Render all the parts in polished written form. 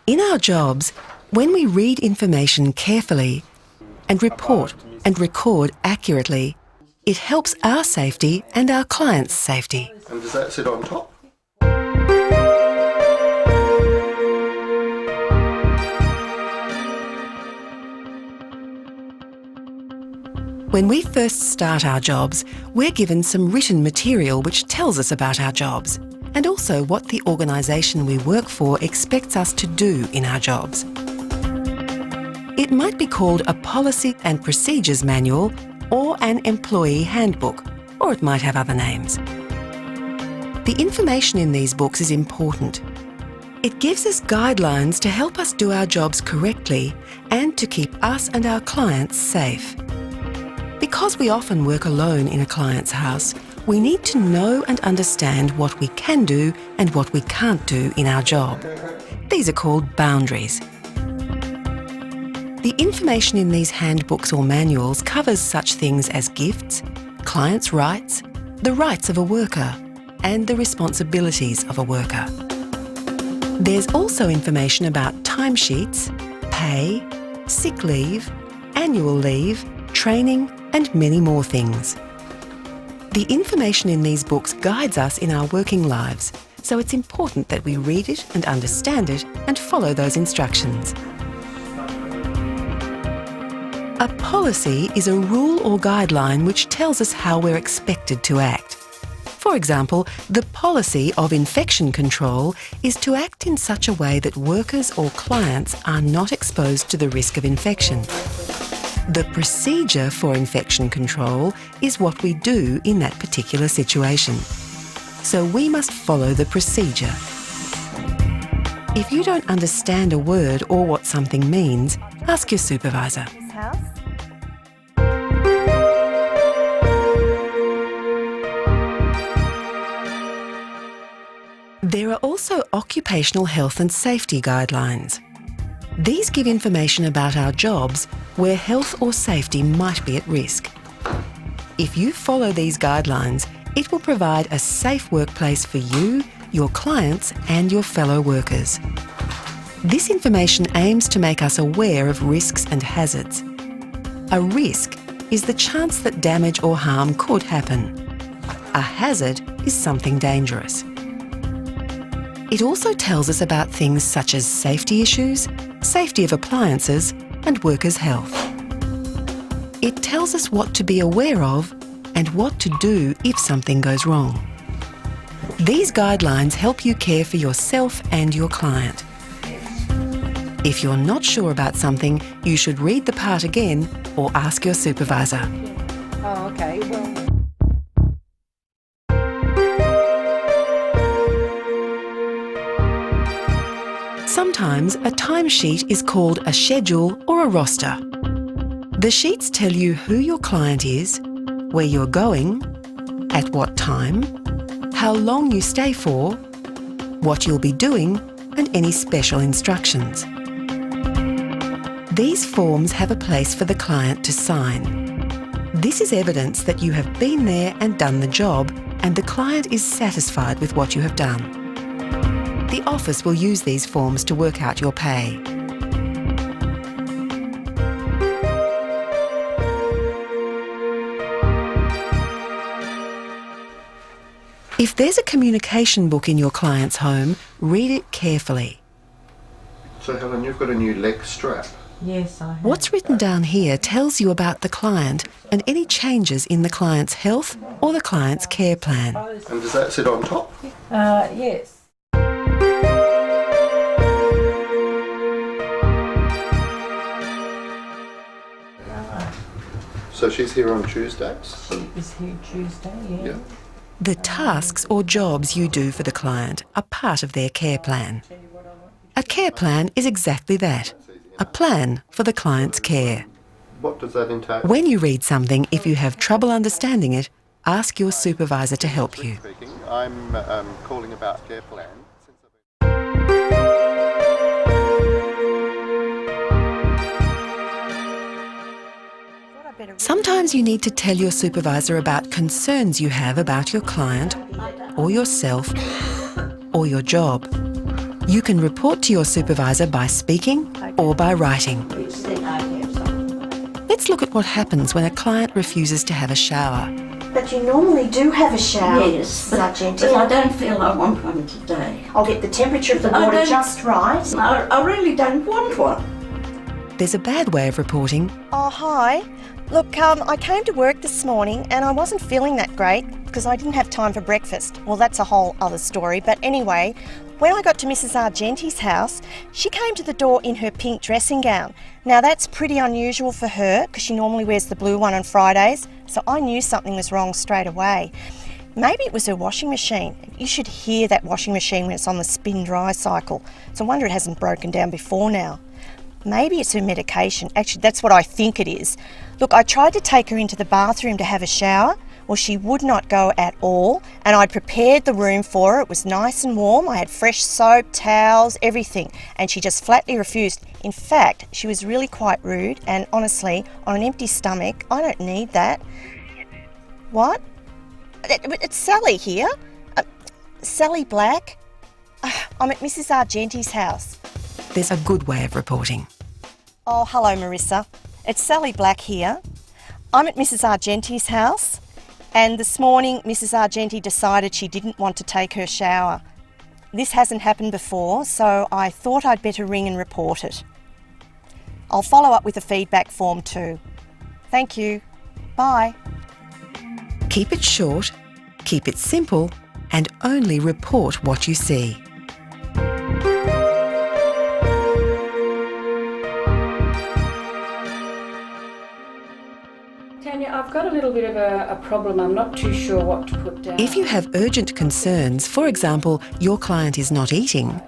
In our jobs, when we read information carefully and report and record accurately, it helps our safety and our clients' safety. And does that sit on top? When we first start our jobs, we're given some written material which tells us about our jobs and also what the organisation we work for expects us to do in our jobs. It might be called a policy and procedures manual or an employee handbook, or it might have other names. The information in these books is important. It gives us guidelines to help us do our jobs correctly and to keep us and our clients safe. Because we often work alone in a client's house, we need to know and understand what we can do and what we can't do in our job. These are called boundaries. The information in these handbooks or manuals covers such things as gifts, clients' rights, the rights of a worker, and the responsibilities of a worker. There's also information about timesheets, pay, sick leave, annual leave, training, and many more things. The information in these books guides us in our working lives, so it's important that we read it and understand it and follow those instructions. A policy is a rule or guideline which tells us how we're expected to act. For example, the policy of infection control is to act in such a way that workers or clients are not exposed to the risk of infection. The procedure for infection control is what we do in that particular situation. So we must follow the procedure. If you don't understand a word or what something means, ask your supervisor. There are also occupational health and safety guidelines. These give information about our jobs where health or safety might be at risk. If you follow these guidelines, it will provide a safe workplace for you, your clients, and your fellow workers. This information aims to make us aware of risks and hazards. A risk is the chance that damage or harm could happen. A hazard is something dangerous. It also tells us about things such as safety issues, safety of appliances, and workers' health. It tells us what to be aware of and what to do if something goes wrong. These guidelines help you care for yourself and your client. If you're not sure about something, you should read the part again or ask your supervisor. Oh, okay. Well. Sometimes a timesheet is called a schedule or a roster. The sheets tell you who your client is, where you're going, at what time, how long you stay for, what you'll be doing, and any special instructions. These forms have a place for the client to sign. This is evidence that you have been there and done the job, and the client is satisfied with what you have done. The office will use these forms to work out your pay. If there's a communication book in your client's home, read it carefully. So Helen, you've got a new leg strap. Yes, I have. What's written down here tells you about the client and any changes in the client's health or the client's care plan. And does that sit on top? Yes. So she's here on Tuesdays? She is here Tuesday, yeah. Yeah. The tasks or jobs you do for the client are part of their care plan. A care plan is exactly that, a plan for the client's care. What does that entail? When you read something, if you have trouble understanding it, ask your supervisor to help you. Speaking, I'm calling about care plan. Sometimes you need to tell your supervisor about concerns you have about your client or yourself or your job. You can report to your supervisor by speaking or by writing. Let's look at what happens when a client refuses to have a shower. But you normally do have a shower, Yes, but Sargenti. I don't feel I want one today. I'll get the temperature of the I water don't- just right. I really don't want one. There's a bad way of reporting. Oh, hi. Look, I came to work this morning and I wasn't feeling that great because I didn't have time for breakfast. Well, that's a whole other story. But anyway, when I got to Mrs. Argenti's house, she came to the door in her pink dressing gown. Now, that's pretty unusual for her because she normally wears the blue one on Fridays. So I knew something was wrong straight away. Maybe it was her washing machine. You should hear that washing machine when it's on the spin dry cycle. It's a wonder it hasn't broken down before now. Maybe it's her medication. Actually, that's what I think it is. Look, I tried to take her into the bathroom to have a shower. Well, she would not go at all, and I'd prepared the room for her. It was nice and warm. I had fresh soap, towels, everything, and she just flatly refused. In fact, she was really quite rude, and honestly, on an empty stomach, I don't need that. What? It's Sally here. Sally Black. I'm at Mrs. Argenti's house. There's a good way of reporting. Oh, hello, Marissa. It's Sally Black here. I'm at Mrs. Argenti's house, and this morning Mrs. Argenti decided she didn't want to take her shower. This hasn't happened before, so I thought I'd better ring and report it. I'll follow up with a feedback form too. Thank you. Bye. Keep it short, keep it simple, and only report what you see. Tanya, I've got a little bit of a problem. I'm not too sure what to put down. If you have urgent concerns, for example, your client is not eating,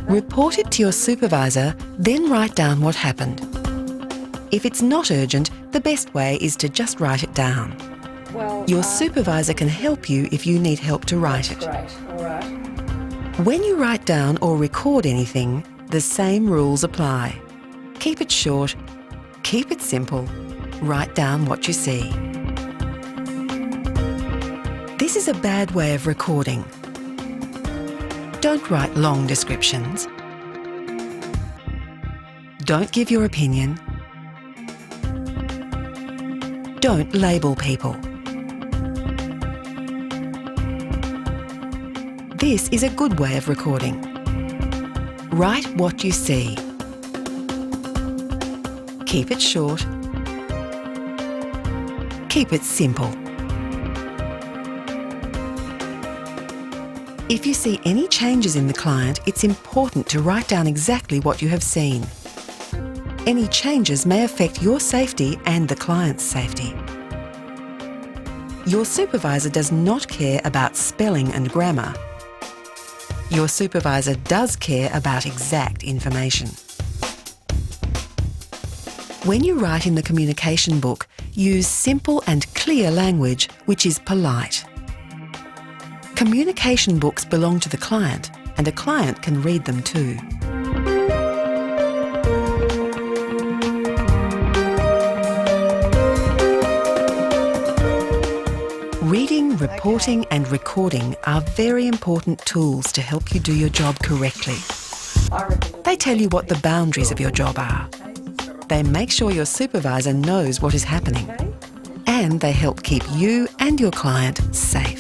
report it to your supervisor, then write down what happened. If it's not urgent, the best way is to just write it down. Well, Your supervisor can help you if you need help to write it. great, all right. When you write down or record anything, the same rules apply. Keep it short, keep it simple, write down what you see. This is a bad way of recording. Don't write long descriptions. Don't give your opinion. Don't label people. This is a good way of recording. Write what you see. Keep it short. Keep it simple. If you see any changes in the client, it's important to write down exactly what you have seen. Any changes may affect your safety and the client's safety. Your supervisor does not care about spelling and grammar. Your supervisor does care about exact information. When you write in the communication book, use simple and clear language which is polite. Communication books belong to the client, and a client can read them too. Reading, reporting and recording are very important tools to help you do your job correctly. They tell you what the boundaries of your job are. They make sure your supervisor knows what is happening. And they help keep you and your client safe.